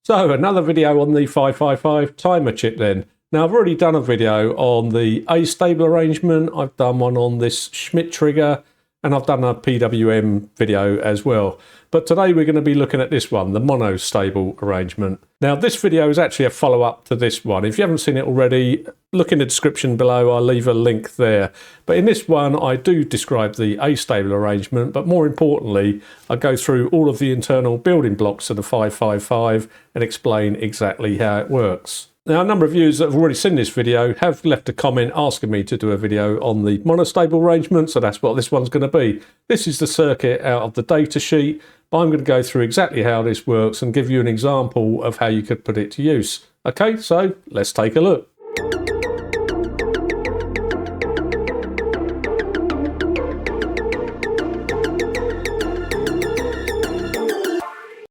So another video on the 555 timer chip then. Now I've already done a video on the A-stable arrangement, I've done one on this Schmidt trigger, and I've done a PWM video as well. But today we're going to be looking at this one, the monostable arrangement. Now this video is actually a follow-up to this one. If you haven't seen it already, look in the description below, I'll leave a link there. But in this one I do describe the A-stable arrangement, but more importantly I go through all of the internal building blocks of the 555 and explain exactly how it works. Now, a number of viewers that have already seen this video have left a comment asking me to do a video on the monostable arrangement, so that's what this one's going to be. This is the circuit out of the data sheet, but I'm going to go through exactly how this works and give you an example of how you could put it to use. Okay, so let's take a look.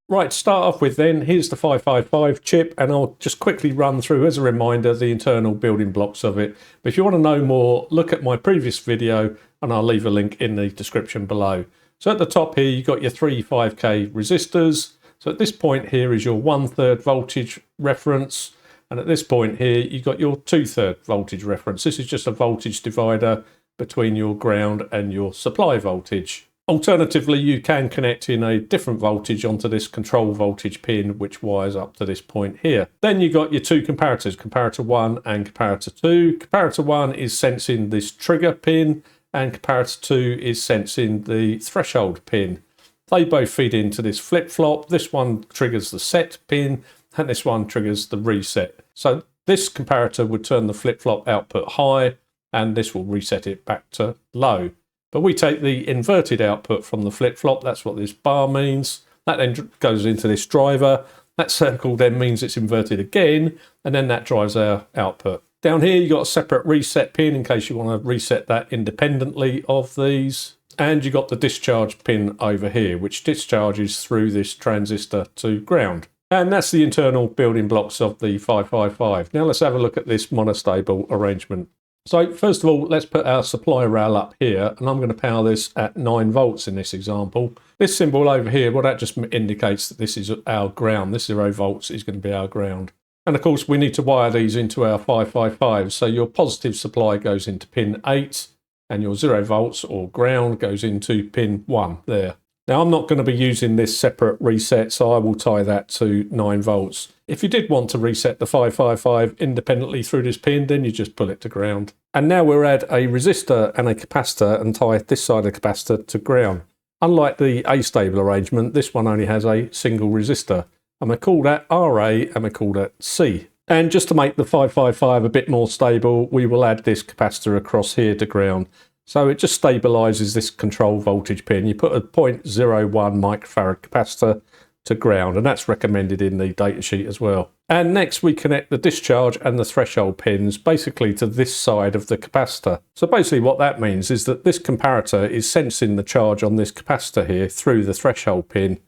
Right, to start off with then, here's the 555 chip, and I'll just quickly run through, as a reminder, the internal building blocks of it. But if you want to know more, look at my previous video, and I'll leave a link in the description below. So at the top here, you've got your three 5K resistors. So at this point here is your 1/3 voltage reference, and at this point here, you've got your 2/3 voltage reference. This is just a voltage divider between your ground and your supply voltage. Alternatively, you can connect in a different voltage onto this control voltage pin, which wires up to this point here. Then you've got your two comparators, comparator 1 and comparator 2. Comparator 1 is sensing this trigger pin, and comparator 2 is sensing the threshold pin. They both feed into this flip-flop. This one triggers the set pin, and this one triggers the reset. So this comparator would turn the flip-flop output high, and this will reset it back to low. But we take the inverted output from the flip-flop, that's what this bar means. That then goes into this driver. That circle then means it's inverted again, and then that drives our output. Down here, you've got a separate reset pin in case you want to reset that independently of these. And you've got the discharge pin over here, which discharges through this transistor to ground. And that's the internal building blocks of the 555. Now let's have a look at this monostable arrangement. So first of all, let's put our supply rail up here, and I'm going to power this at 9 volts in this example. This symbol over here, well, that just indicates that this is our ground. This 0 volts is going to be our ground. And of course, we need to wire these into our 555. So your positive supply goes into pin 8, and your 0 volts or ground goes into pin 1 there. Now, I'm not going to be using this separate reset, so I will tie that to 9 volts. If you did want to reset the 555 independently through this pin, then you just pull it to ground. And now we'll add a resistor and a capacitor and tie this side of the capacitor to ground. Unlike the A-stable arrangement, this one only has a single resistor. And we call that RA and we call that C. And just to make the 555 a bit more stable, we will add this capacitor across here to ground. So it just stabilises this control voltage pin. You put a 0.01 microfarad capacitor to ground, and that's recommended in the datasheet as well. And next we connect the discharge and the threshold pins basically to this side of the capacitor. So basically what that means is that this comparator is sensing the charge on this capacitor here through the threshold pin.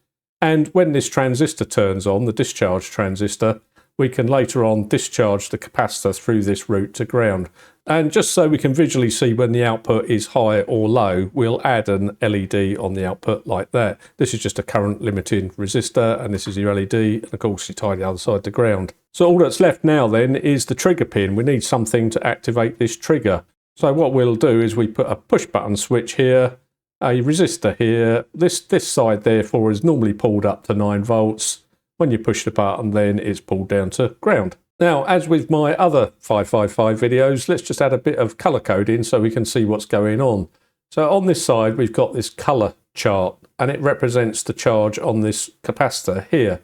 And when this transistor turns on, the discharge transistor, we can later on discharge the capacitor through this route to ground. And just so we can visually see when the output is high or low, we'll add an LED on the output like that. This is just a current limiting resistor, and this is your LED, and of course you tie the other side to ground. So all that's left now then is the trigger pin. We need something to activate this trigger. So what we'll do is we put a push button switch here, a resistor here. This side therefore is normally pulled up to 9 volts. When you push the button, then it's pulled down to ground. Now, as with my other 555 videos, let's just add a bit of colour coding so we can see what's going on. So on this side, we've got this colour chart, and it represents the charge on this capacitor here.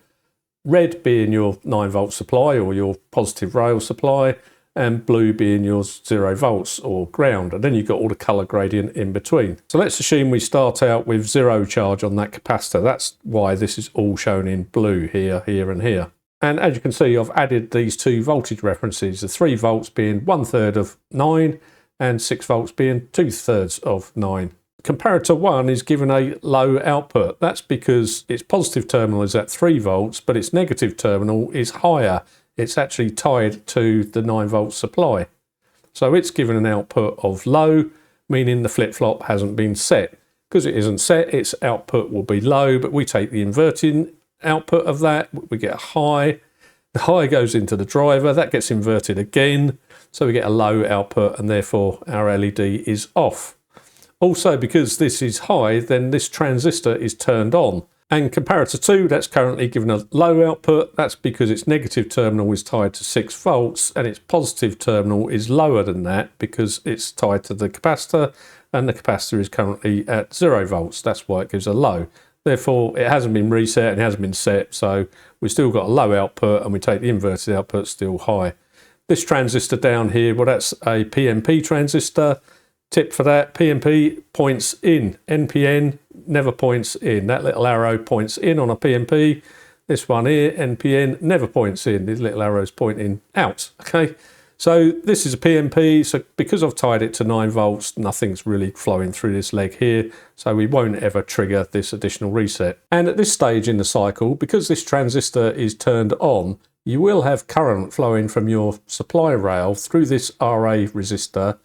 Red being your 9 volt supply or your positive rail supply, and blue being your 0 volts or ground. And then you've got all the colour gradient in between. So let's assume we start out with 0 charge on that capacitor. That's why this is all shown in blue here, here and here. And as you can see, I've added these two voltage references, the 3 volts being 1/3 of 9 and 6 volts being 2/3 of 9. Comparator 1 is given a low output. That's because its positive terminal is at 3 volts, but its negative terminal is higher. It's actually tied to the 9 volt supply. So it's given an output of low, meaning the flip-flop hasn't been set. Because it isn't set, its output will be low, but we take the inverting output of that, we get a high. The high goes into the driver, that gets inverted again, so we get a low output, and therefore our LED is off. Also, because this is high, then this transistor is turned on. And comparator 2, that's currently given a low output. That's because its negative terminal is tied to 6 volts and its positive terminal is lower than that because it's tied to the capacitor, and the capacitor is currently at 0 volts. That's why it gives a low. Therefore, it hasn't been reset and it hasn't been set, so we've still got a low output, and we take the inverted output still high. This transistor down here, well, that's a PNP transistor. Tip for that, PNP points in, NPN never points in. That little arrow points in on a PNP. This one here, NPN, never points in. These little arrows pointing out, okay? So this is a PNP, so because I've tied it to 9 volts, nothing's really flowing through this leg here, so we won't ever trigger this additional reset. And at this stage in the cycle, because this transistor is turned on, you will have current flowing from your supply rail through this RA resistor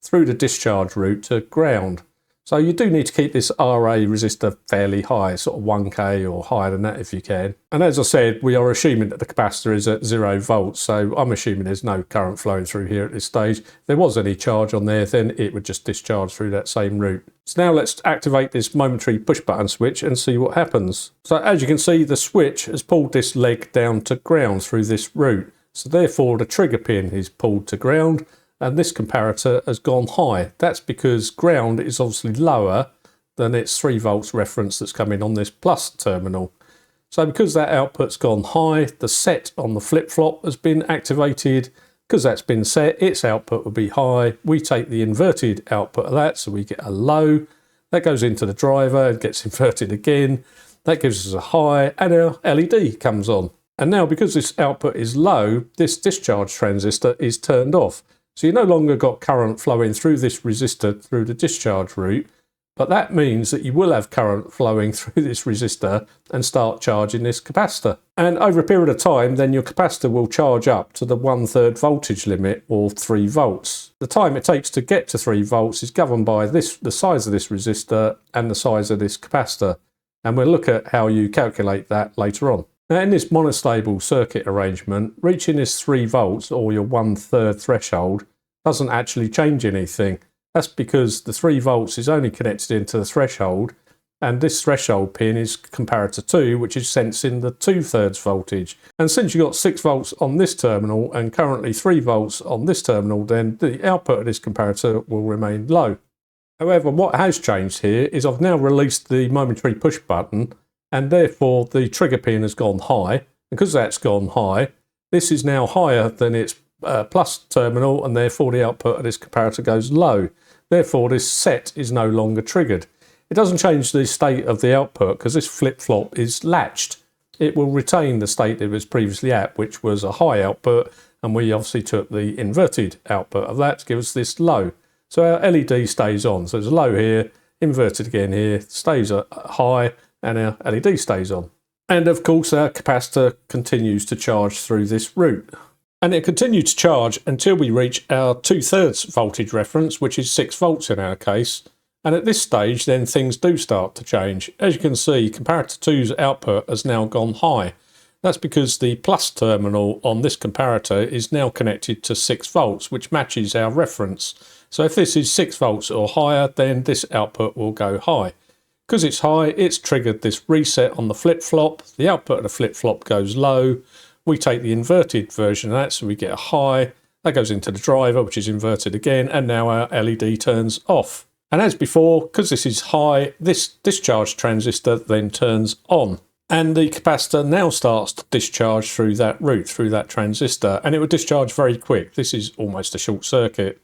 through the discharge route to ground. So you do need to keep this RA resistor fairly high, sort of 1K or higher than that if you can. And as I said, we are assuming that the capacitor is at 0 volts, so I'm assuming there's no current flowing through here at this stage. If there was any charge on there, then it would just discharge through that same route. So now let's activate this momentary push button switch and see what happens. So as you can see, the switch has pulled this leg down to ground through this route. So therefore the trigger pin is pulled to ground, and this comparator has gone high. That's because ground is obviously lower than its 3 volts reference that's coming on this plus terminal. So because that output's gone high, the set on the flip-flop has been activated. Because that's been set, its output will be high. We take the inverted output of that, so we get a low. That goes into the driver, it gets inverted again. That gives us a high, and our LED comes on. And now because this output is low, this discharge transistor is turned off. So you no longer got current flowing through this resistor through the discharge route, but that means that you will have current flowing through this resistor and start charging this capacitor. And over a period of time, then your capacitor will charge up to the 1/3 voltage limit, or 3 volts. The time it takes to get to 3 volts is governed by the size of this resistor and the size of this capacitor. And we'll look at how you calculate that later on. Now in this monostable circuit arrangement, reaching this 3 volts or your 1/3 threshold doesn't actually change anything. That's because the 3 volts is only connected into the threshold, and this threshold pin is comparator 2, which is sensing the 2/3 voltage. And since you've got 6 volts on this terminal and currently 3 volts on this terminal, then the output of this comparator will remain low. However, what has changed here is I've now released the momentary push button, and therefore the trigger pin has gone high. Because that's gone high, this is now higher than its plus terminal, and therefore the output of this comparator goes low. Therefore this set is no longer triggered. It doesn't change the state of the output because this flip-flop is latched. It will retain the state it was previously at, which was a high output, and we obviously took the inverted output of that to give us this low. So our LED stays on. So there's a low here, inverted again here, stays high, and our LED stays on. And of course our capacitor continues to charge through this route. And it continued to charge until we reach our 2/3 voltage reference, which is 6 volts in our case. And at this stage, then things do start to change. As you can see, comparator 2's output has now gone high. That's because the plus terminal on this comparator is now connected to 6 volts, which matches our reference. So if this is 6 volts or higher, then this output will go high. Because it's high, it's triggered this reset on the flip-flop. The output of the flip-flop goes low. We take the inverted version of that, so we get a high. That goes into the driver, which is inverted again, and now our LED turns off. And as before, because this is high, this discharge transistor then turns on. And the capacitor now starts to discharge through that route, through that transistor, and it will discharge very quick. This is almost a short circuit.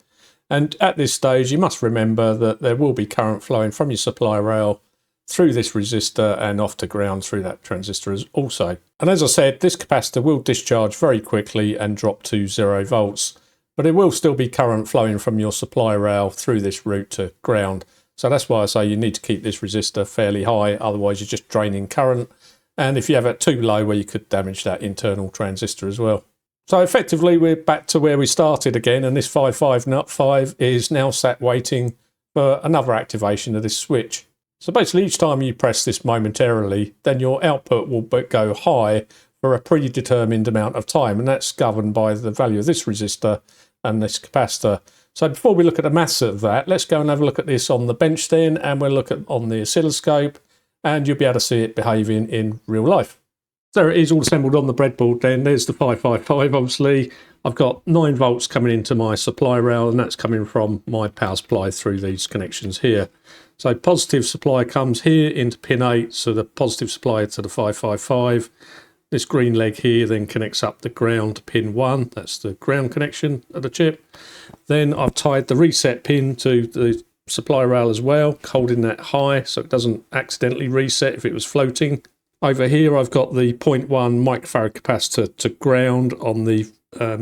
And at this stage, you must remember that there will be current flowing from your supply rail through this resistor and off to ground through that transistor also. And as I said, this capacitor will discharge very quickly and drop to 0 volts, but it will still be current flowing from your supply rail through this route to ground. So that's why I say you need to keep this resistor fairly high, otherwise you're just draining current. And if you have it too low, well, you could damage that internal transistor as well. So effectively we're back to where we started again, and this 55 nut 5 is now sat waiting for another activation of this switch. So basically each time you press this momentarily, then your output will go high for a predetermined amount of time, and that's governed by the value of this resistor and this capacitor. So before we look at the maths of that, let's go and have a look at this on the bench then, and we'll look at on the oscilloscope, and you'll be able to see it behaving in real life. So it is all assembled on the breadboard then. There's the 555 obviously. I've got 9 volts coming into my supply rail, and that's coming from my power supply through these connections here. So positive supply comes here into pin 8, so the positive supply to the 555. This green leg here then connects up the ground to pin 1. That's the ground connection of the chip. Then I've tied the reset pin to the supply rail as well, holding that high so it doesn't accidentally reset if it was floating. Over here I've got the 0.1 microfarad capacitor to ground on the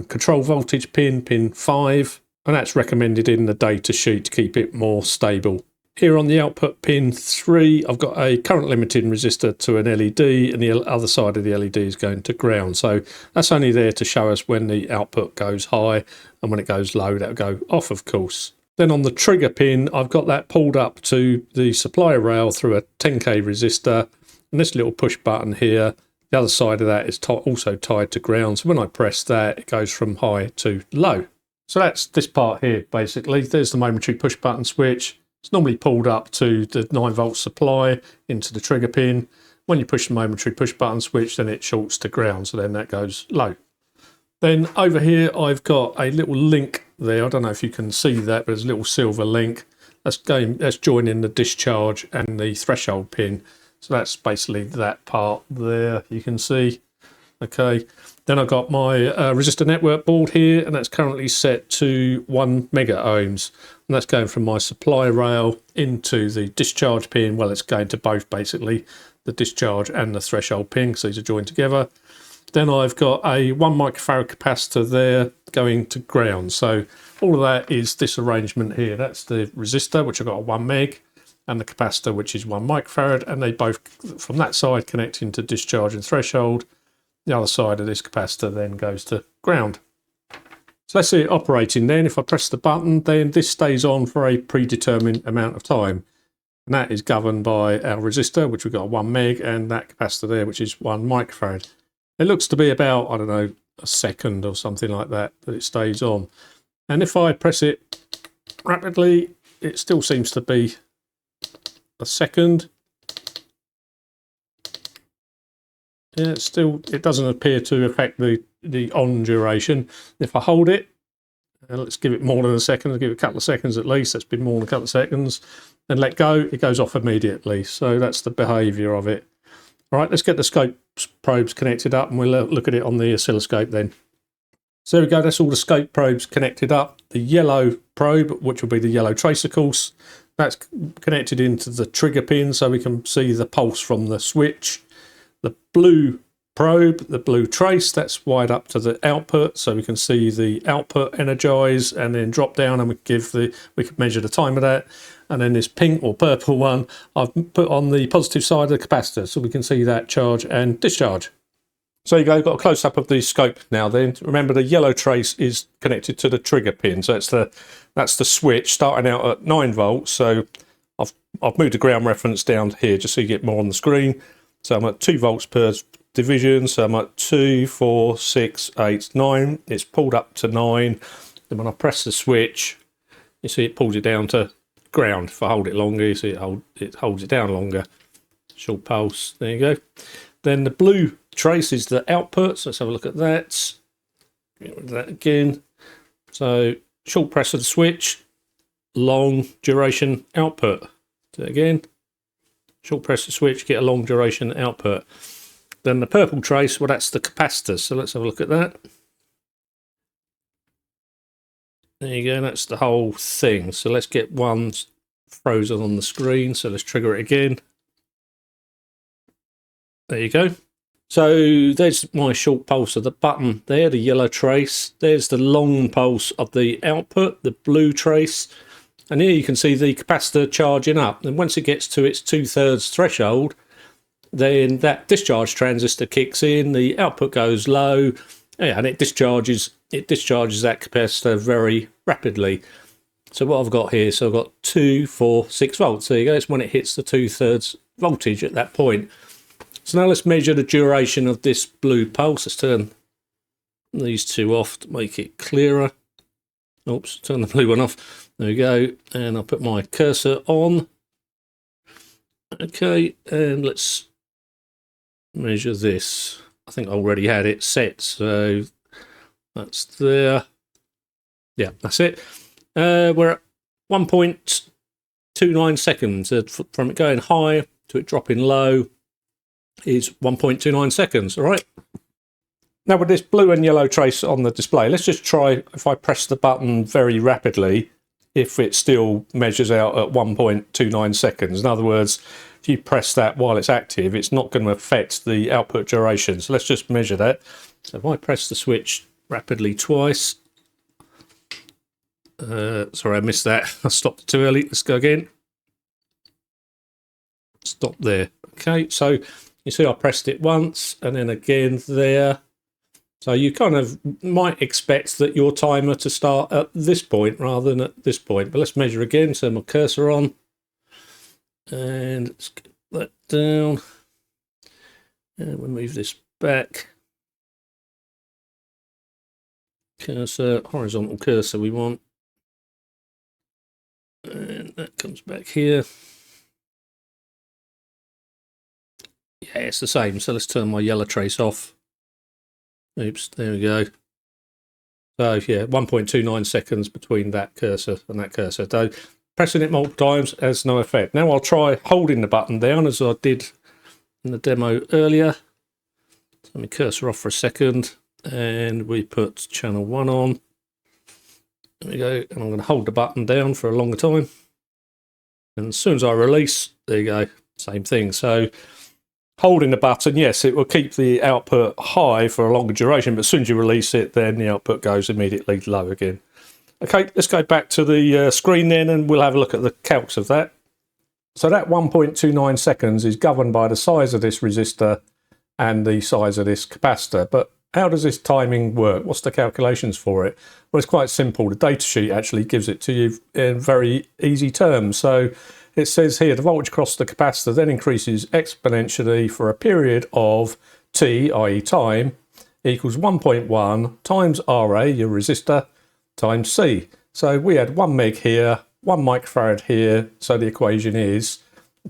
control voltage pin, pin 5, and that's recommended in the data sheet to keep it more stable. Here on the output pin 3, I've got a current limiting resistor to an LED, and the other side of the LED is going to ground. So that's only there to show us when the output goes high, and when it goes low, that'll go off, of course. Then on the trigger pin, I've got that pulled up to the supply rail through a 10k resistor, and this little push button here, the other side of that is also tied to ground. So when I press that, it goes from high to low. So that's this part here, basically. There's the momentary push button switch. It's normally pulled up to the 9 volt supply into the trigger pin. When you push the momentary push button switch, then it shorts to ground, so then that goes low. Then over here, I've got a little link there. I don't know if you can see that, but there's a little silver link. That's joining the discharge and the threshold pin. So that's basically that part there, you can see. Okay, then I've got my resistor network board here, and that's currently set to 1 mega ohms. And that's going from my supply rail into the discharge pin. Well, it's going to both, basically, the discharge and the threshold pin, because these are joined together. Then I've got a 1 microfarad capacitor there going to ground. So all of that is this arrangement here. That's the resistor, which I've got a 1 meg, and the capacitor, which is 1 microfarad, and they both, from that side, connect into discharge and threshold. The other side of this capacitor then goes to ground. So let's see it operating then. If I press the button, then this stays on for a predetermined amount of time. And that is governed by our resistor, which we've got a 1 meg, and that capacitor there, which is 1 microfarad. It looks to be about, I don't know, a second or something like that it stays on. And if I press it rapidly, it still seems to be a second. Yeah, it doesn't appear to affect the on duration. If I hold it, let's give it more than a second, let's give it a couple of seconds at least, that's been more than a couple of seconds, and let go, it goes off immediately. So that's the behaviour of it. All right, let's get the scope probes connected up, and we'll look at it on the oscilloscope then. So there we go, that's all the scope probes connected up. The yellow probe, which will be the yellow trace, of course, that's connected into the trigger pin so we can see the pulse from the switch. The blue probe, the blue trace, that's wired up to the output so we can see the output energize and then drop down, and we can measure the time of that. And then this pink or purple one I've put on the positive side of the capacitor so we can see that charge and discharge. So you go, got a close up of the scope now then. Remember, the yellow trace is connected to the trigger pin, so that's the switch starting out at 9 volts. So I've moved the ground reference down here just so you get more on the screen. So I'm at 2 volts per division, so I'm at 2, 4, 6, 8, 9. It's pulled up to 9. Then when I press the switch, you see it pulls it down to ground. If I hold it longer, you see it holds it down longer. Short pulse, there you go. Then the blue trace is the output, so let's have a look at that. Get rid of that again. So short press of the switch, long duration output. Do it again. Short press the switch, get a long duration output. Then the purple trace, well, that's the capacitor. So let's have a look at that. There you go, that's the whole thing. So let's get one frozen on the screen. So let's trigger it again. There you go. So there's my short pulse of the button there, the yellow trace. There's the long pulse of the output, the blue trace. And here you can see the capacitor charging up. And once it gets to its 2/3 threshold, then that discharge transistor kicks in, the output goes low, and it discharges that capacitor very rapidly. So what I've got here, so I've got 2, 4, 6 volts. There you go. It's when it hits the 2/3 voltage at that point. So now let's measure the duration of this blue pulse. Let's turn these two off to make it clearer. Oops, turn the blue one off. There we go. And I'll put my cursor on. Okay, and let's measure this. I think I already had it set, so that's there. Yeah, that's it. We're at 1.29 seconds. From it going high to it dropping low is 1.29 seconds, all right? Now with this blue and yellow trace on the display, let's just try, if I press the button very rapidly, if it still measures out at 1.29 seconds. In other words, if you press that while it's active, it's not going to affect the output duration. So let's just measure that. So if I press the switch rapidly twice, sorry, I missed that. I stopped too early. Let's go again. Stop there. Okay, so you see I pressed it once and then again there. So you kind of might expect that your timer to start at this point rather than at this point. But let's measure again. Turn my cursor on. And let's get that down. And we'll move this back. Cursor, horizontal cursor we want. And that comes back here. Yeah, it's the same. So let's turn my yellow trace off. Oops, there we go. So yeah, 1.29 seconds between that cursor and that cursor. So pressing it multiple times has no effect. Now I'll try holding the button down as I did in the demo earlier. Let me cursor off for a second and we put channel 1 on. There we go, and I'm going to hold the button down for a longer time. And as soon as I release, there you go, same thing. So holding the button, yes, it will keep the output high for a longer duration, but as soon as you release it, then the output goes immediately low again. Okay, let's go back to the screen then, and we'll have a look at the calcs of that. So that 1.29 seconds is governed by the size of this resistor and the size of this capacitor. But how does this timing work? What's the calculations for it? Well, it's quite simple. The datasheet actually gives it to you in very easy terms. So it says here the voltage across the capacitor then increases exponentially for a period of t, i.e. time, equals 1.1 times Ra, your resistor, times C. So we had 1 meg here, 1 microfarad here. So the equation is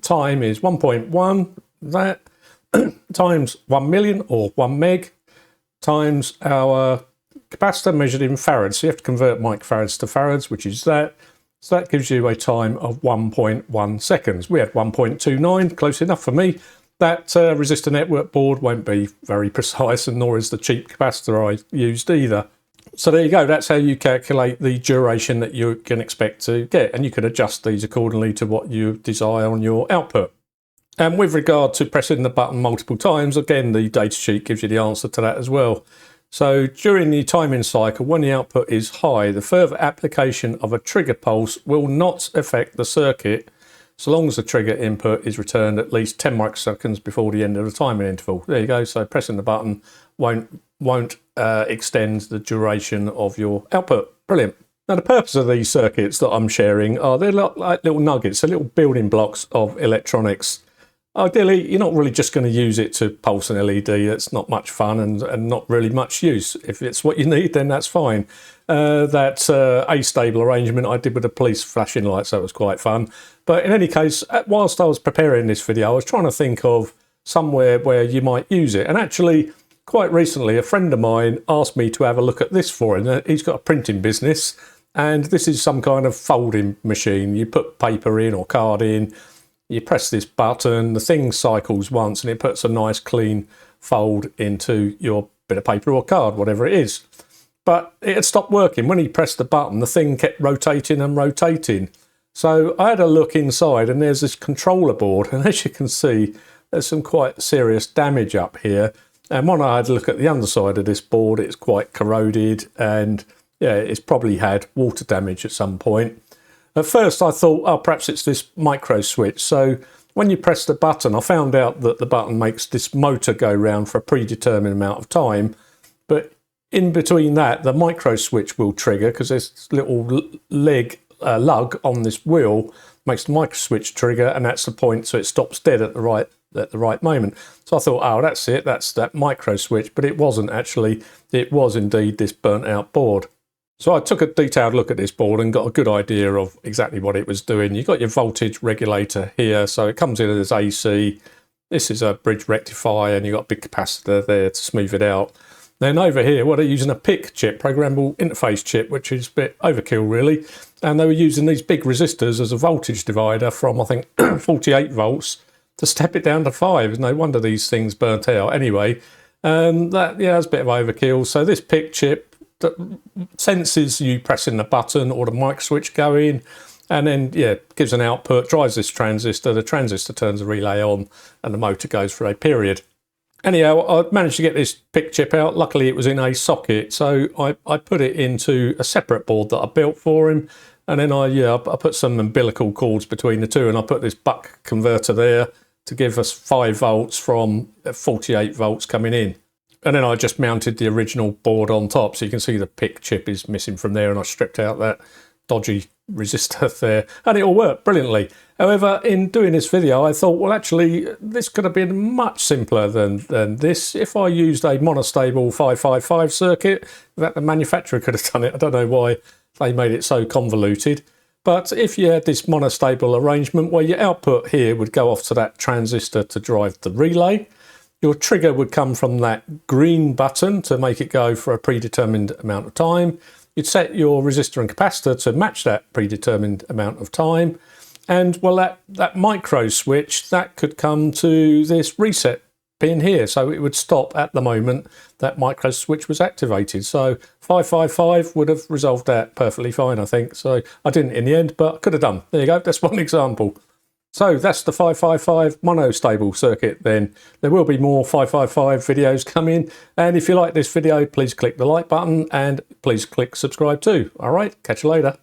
time is 1.1, that, times 1 million or 1 meg, times our capacitor measured in farads. So you have to convert microfarads to farads, which is that. So that gives you a time of 1.1 seconds. We had 1.29, close enough for me. That resistor network board won't be very precise, and nor is the cheap capacitor I used either. So there you go, that's how you calculate the duration that you can expect to get, and you can adjust these accordingly to what you desire on your output. And with regard to pressing the button multiple times, again, the datasheet gives you the answer to that as well. So during the timing cycle, when the output is high, the further application of a trigger pulse will not affect the circuit so long as the trigger input is returned at least 10 microseconds before the end of the timing interval. There you go. So pressing the button won't extend the duration of your output. Brilliant. Now the purpose of these circuits that I'm sharing are they're like little nuggets, so little building blocks of electronics. Ideally, you're not really just going to use it to pulse an LED. It's not much fun and not really much use. If it's what you need, then that's fine. That A-stable arrangement I did with the police flashing lights, that was quite fun. But in any case, whilst I was preparing this video, I was trying to think of somewhere where you might use it. And actually, quite recently, a friend of mine asked me to have a look at this for him. He's got a printing business, and this is some kind of folding machine. You put paper in or card in, you press this button, the thing cycles once and it puts a nice clean fold into your bit of paper or card, whatever it is. But it had stopped working. When he pressed the button, the thing kept rotating and rotating. So I had a look inside and there's this controller board, and as you can see, there's some quite serious damage up here. And when I had a look at the underside of this board, it's quite corroded and yeah, it's probably had water damage at some point. At first I thought, oh, perhaps it's this micro switch. So when you press the button, I found out that the button makes this motor go round for a predetermined amount of time. But in between that, the micro switch will trigger because there's this little leg lug on this wheel makes the micro switch trigger, and that's the point, so it stops dead at the right moment. So I thought, oh, that's it, that's that micro switch, but it wasn't actually. It was indeed this burnt out board. So I took a detailed look at this board and got a good idea of exactly what it was doing. You've got your voltage regulator here, so it comes in as AC. This is a bridge rectifier, and you've got a big capacitor there to smooth it out. Then over here, well, they're using a PIC chip, programmable interface chip, which is a bit overkill, really. And they were using these big resistors as a voltage divider from, I think, 48 volts to step it down to 5. No wonder these things burnt out. Anyway, that's a bit of overkill. So this PIC chip that senses you pressing the button or the mic switch going, and then, gives an output, drives this transistor. The transistor turns the relay on, and the motor goes for a period. Anyhow, I managed to get this PIC chip out. Luckily, it was in a socket, so I put it into a separate board that I built for him. And then I put some umbilical cords between the two, and I put this buck converter there to give us 5 volts from 48 volts coming in. And then I just mounted the original board on top, so you can see the PIC chip is missing from there, and I stripped out that dodgy resistor there, and it all worked brilliantly. However, in doing this video, I thought, well, actually, this could have been much simpler than this. If I used a monostable 555 circuit, that the manufacturer could have done it. I don't know why they made it so convoluted. But if you had this monostable arrangement where your output here would go off to that transistor to drive the relay, your trigger would come from that green button to make it go for a predetermined amount of time. You'd set your resistor and capacitor to match that predetermined amount of time. And well, that micro switch, that could come to this reset pin here. So it would stop at the moment that micro switch was activated. So 555 would have resolved that perfectly fine, I think. So I didn't in the end, but I could have done. There you go, that's one example. So that's the 555 monostable circuit then. There will be more 555 videos coming. And if you like this video, please click the like button and please click subscribe too. All right, catch you later.